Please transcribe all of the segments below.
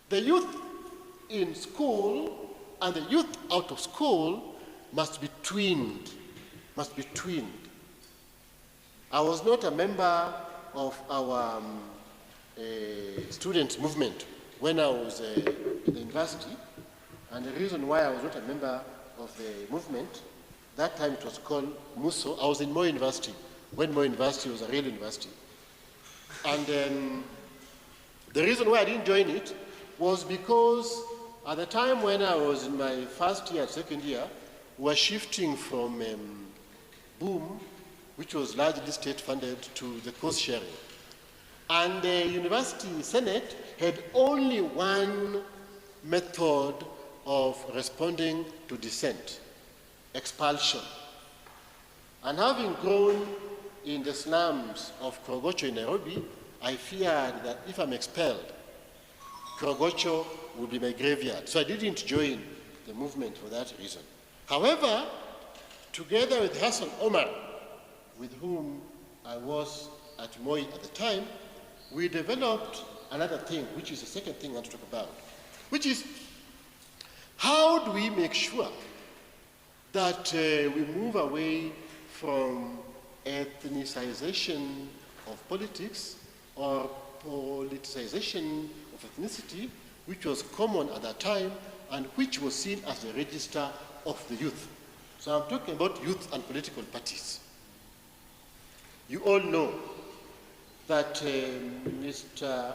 The youth in school and the youth out of school must be twinned, I was not a member of our student movement when I was in the university, and the reason why I was not a member of the movement, that time it was called MUSO. I was in Moi University, when Moi University was a real university. And the reason why I didn't join it was because at the time when I was in my first year, second year, we were shifting from Boom, which was largely state-funded, to the cost sharing. And the university senate had only one method of responding to dissent: expulsion. And having grown in the slums of Korogocho in Nairobi, I feared that if I'm expelled, Korogocho would be my graveyard. So I didn't join the movement for that reason. However, together with Hassan Omar, with whom I was at Moi at the time, we developed another thing, which is the second thing I want to talk about, which is how do we make sure that we move away from ethnicization of politics or politicization of ethnicity, which was common at that time and which was seen as the register of the youth. So I'm talking about youth and political parties. You all know that Mr.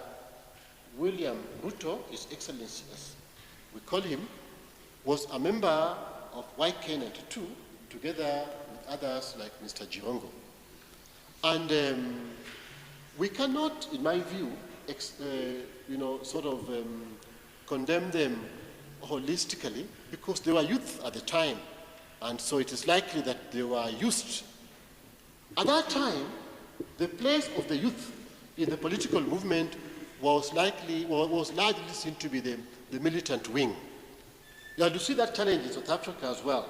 William Ruto, His Excellency, as we call him, was a member of YK92 together with others like Mr. Jirongo. And we cannot, in my view, condemn them holistically because they were youth at the time, and so it is likely that they were used. At that time, the place of the youth in the political movement was largely seen to be the militant wing. Now, you see that challenge in South Africa as well,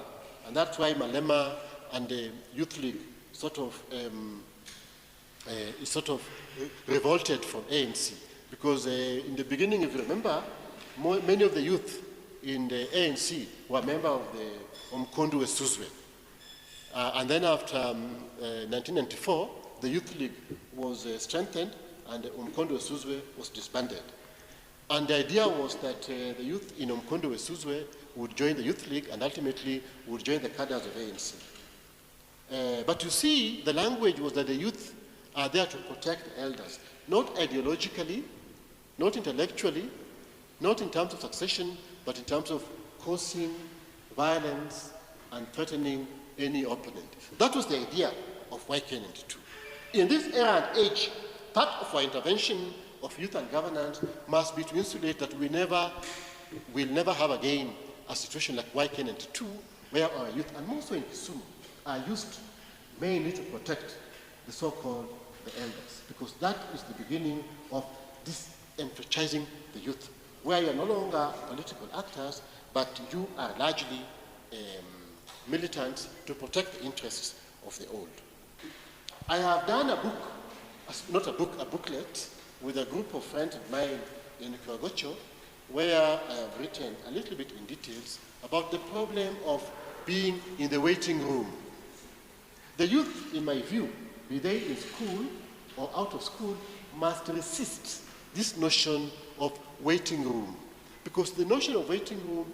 and that's why Malema and the Youth League sort of revolted from ANC, because in the beginning, if you remember, many of the youth in the ANC were members of the Umkhonto weSizwe. And then after 1994, the Youth League was strengthened and the Umkhonto weSizwe was disbanded. And the idea was that the youth in Umkhonto weSizwe would join the Youth League and ultimately would join the cadres of ANC. But you see, the language was that the youth are there to protect the elders, not ideologically, not intellectually, not in terms of succession, but in terms of causing violence and threatening any opponent. That was the idea of YK92. In this era and age, part of our intervention of youth and governance must be to insulate that we'll never have again a situation like YK92, where our youth, and more so in Kisumu, are used mainly to protect the so-called the elders, because that is the beginning of disenfranchising the youth, where you're no longer political actors, but you are largely militants to protect the interests of the old. I have done a book, a booklet with a group of friends of mine in Korogocho, where I have written a little bit in details about the problem of being in the waiting room. The youth, in my view, be they in school or out of school, must resist this notion of waiting room, because the notion of waiting room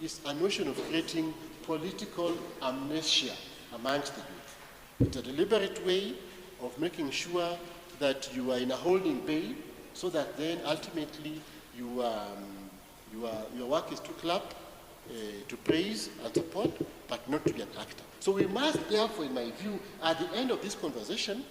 is a notion of creating political amnesia amongst the youth. It's a deliberate way of making sure that you are in a holding bay, so that then ultimately your work is to clap, to praise and support, but not to be an actor. So we must therefore, in my view, at the end of this conversation,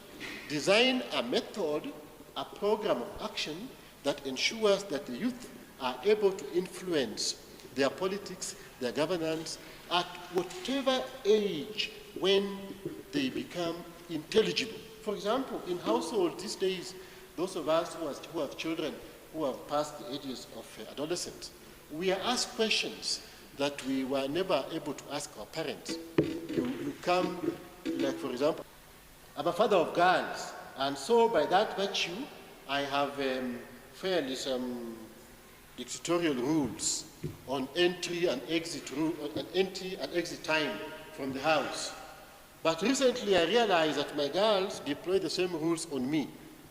design a method, a program of action that ensures that the youth are able to influence their politics, their governance, at whatever age when they become intelligible. For example, in households these days, those of us who have children who have passed the ages of adolescence, we are asked questions that we were never able to ask our parents. You come, like for example, I'm a father of girls, and so by that virtue, I have fairly some dictatorial rules on entry and exit time from the house. But recently I realized that my girls deploy the same rules on me.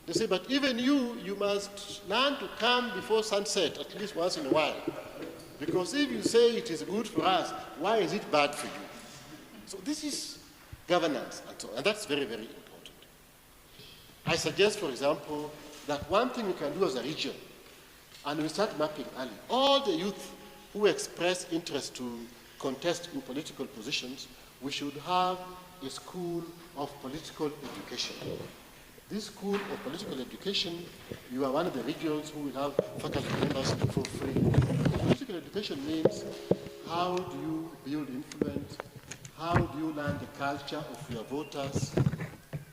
They say, but even you must learn to come before sunset at least once in a while. Because if you say it is good for us, why is it bad for you? So this is governance, and that's very, very important. I suggest, for example, that one thing we can do as a region, and we start mapping early, all the youth who express interest to contest in political positions, we should have a school of political education. This school of political education, you are one of the regions who will have faculty members for free. Political education means how do you build influence, how do you learn the culture of your voters,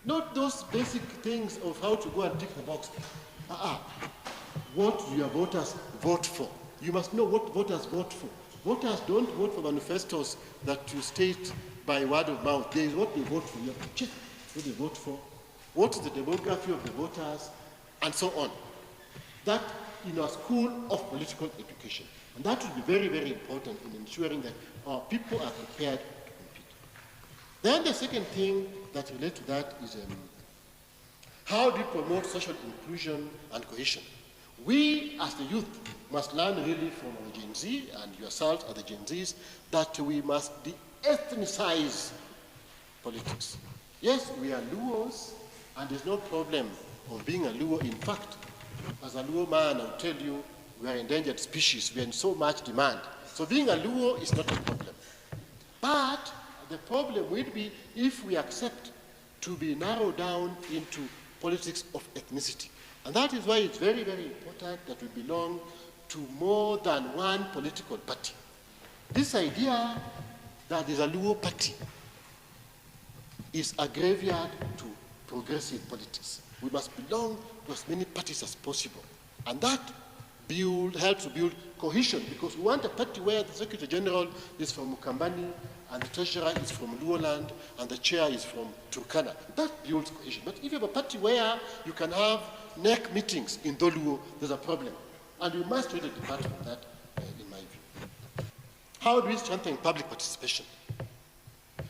not those basic things of how to go and tick the box. What do your voters vote for? You must know what voters vote for. Voters don't vote for manifestos that you state by word of mouth. There is what they vote for. You have to check what they vote for, what is the demography of the voters, and so on. That in a school of political education. And that will be very, very important in ensuring that our people are prepared to compete. Then the second thing that relates to that is how do you promote social inclusion and cohesion? We, as the youth, must learn really from our Gen Z and yourselves as the Gen Zs that we must de-ethnicize politics. Yes, we are Luos, and there's no problem of being a Luo. In fact, as a Luo man, I'll tell you, we are endangered species. We are in so much demand. So being a Luo is not a problem. But the problem will be if we accept to be narrowed down into politics of ethnicity. And that is why it's very, very important that we belong to more than one political party. This idea that there's a Luo party is a graveyard to progressive politics. We must belong to as many parties as possible. And that helps to build cohesion, because we want a party where the Secretary General is from Mukambani, and the Treasurer is from Luo land, and the Chair is from Turkana. That builds cohesion. But if you have a party where you can have NEC meetings in Doluo, there's a problem. And we must really depart from that, in my view. How do we strengthen public participation?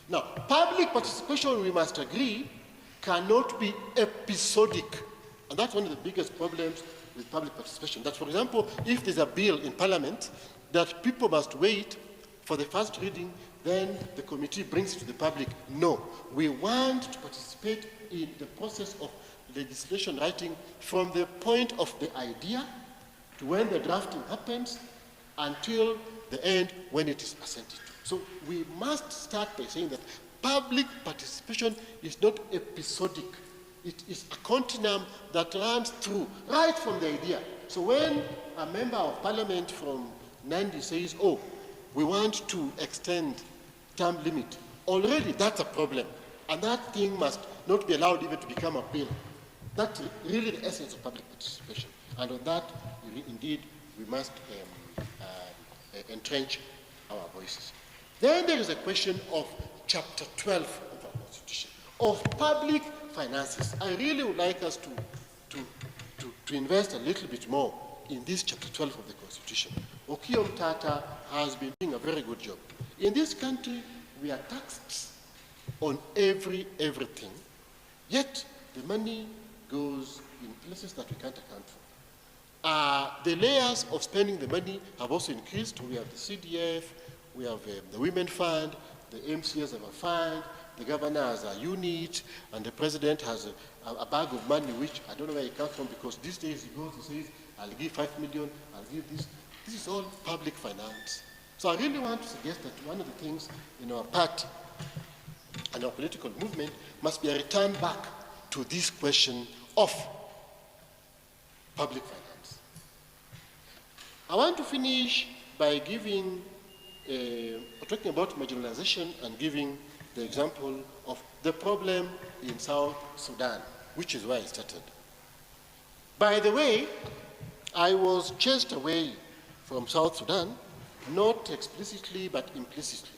Now, public participation, we must agree, cannot be episodic. And that's one of the biggest problems with public participation. That, for example, if there's a bill in Parliament that people must wait for the first reading, then the committee brings it to the public. No, we want to participate in the process of legislation writing from the point of the idea to when the drafting happens until the end when it is assented to. So we must start by saying that public participation is not episodic. It is a continuum that runs through, right from the idea. So when a member of parliament from Nandi says, oh, we want to extend term limit, already that's a problem. And that thing must not be allowed even to become a bill. That's really the essence of public participation. And on that, indeed, we must entrench our voices. Then there is a question of Chapter 12 of our Constitution, of public finances. I really would like us to invest a little bit more in this Chapter 12 of the Constitution. Okiom Tata has been doing a very good job. In this country, we are taxed on everything, yet the money goes in places that we can't account for. The layers of spending the money have also increased. We have the CDF, we have the Women Fund, the MCS have a fund, the governor has a unit, and the president has a bag of money, which I don't know where it comes from, because these days he goes and says, I'll give 5 million, I'll give this. This is all public finance. So I really want to suggest that one of the things in our party and our political movement must be a return back to this question of public finance. I want to finish by talking about marginalization and giving the example of the problem in South Sudan, which is where I started. By the way, I was chased away from South Sudan, not explicitly but implicitly.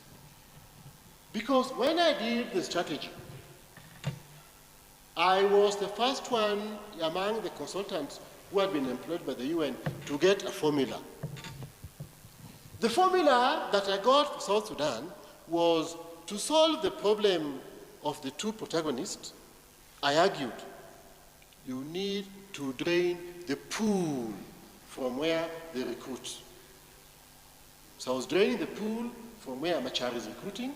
Because when I did the strategy, I was the first one among the consultants who had been employed by the UN to get a formula The formula that I got for South Sudan was to solve the problem of the two protagonists. I argued you need to drain the pool from where they recruit. So I was draining the pool from where Machar is recruiting.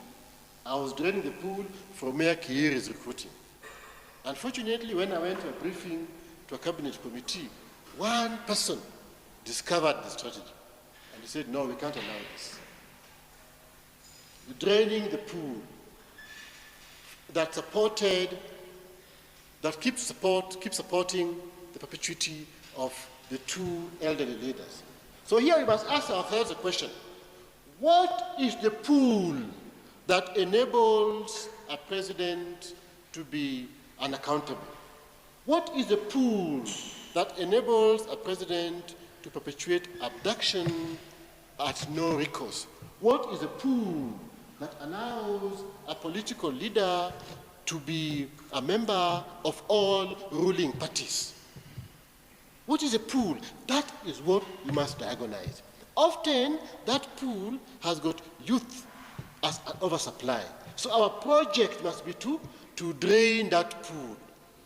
I was draining the pool from where Kiir is recruiting. Unfortunately, when I went to a briefing to a cabinet committee, one person discovered the strategy. And he said, no, we can't allow this. Draining the pool that keeps supporting the perpetuity of the two elderly leaders. So here we must ask ourselves a question. What is the pool that enables a president to be unaccountable? What is the pool that enables a president to perpetuate abduction at no recourse? What is the pool that allows a political leader to be a member of all ruling parties? What is a pool? That is what we must diagnose. Often, that pool has got youth as an oversupply. So our project must be to drain that pool.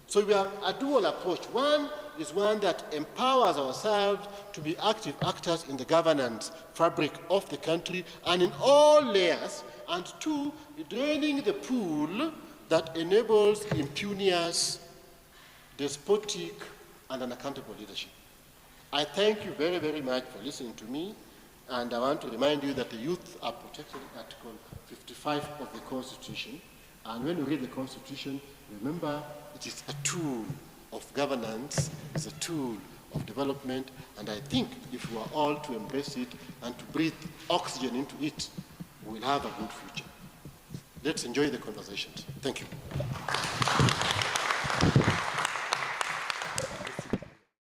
So we have a dual approach. One is one that empowers ourselves to be active actors in the governance fabric of the country and in all layers. And two, draining the pool that enables impunious, despotic, and unaccountable leadership. I thank you very, very much for listening to me, and I want to remind you that the youth are protected in Article 55 of the Constitution, and when you read the Constitution, remember it is a tool of governance, it's a tool of development, and I think if we are all to embrace it and to breathe oxygen into it, we will have a good future. Let's enjoy the conversations. Thank you.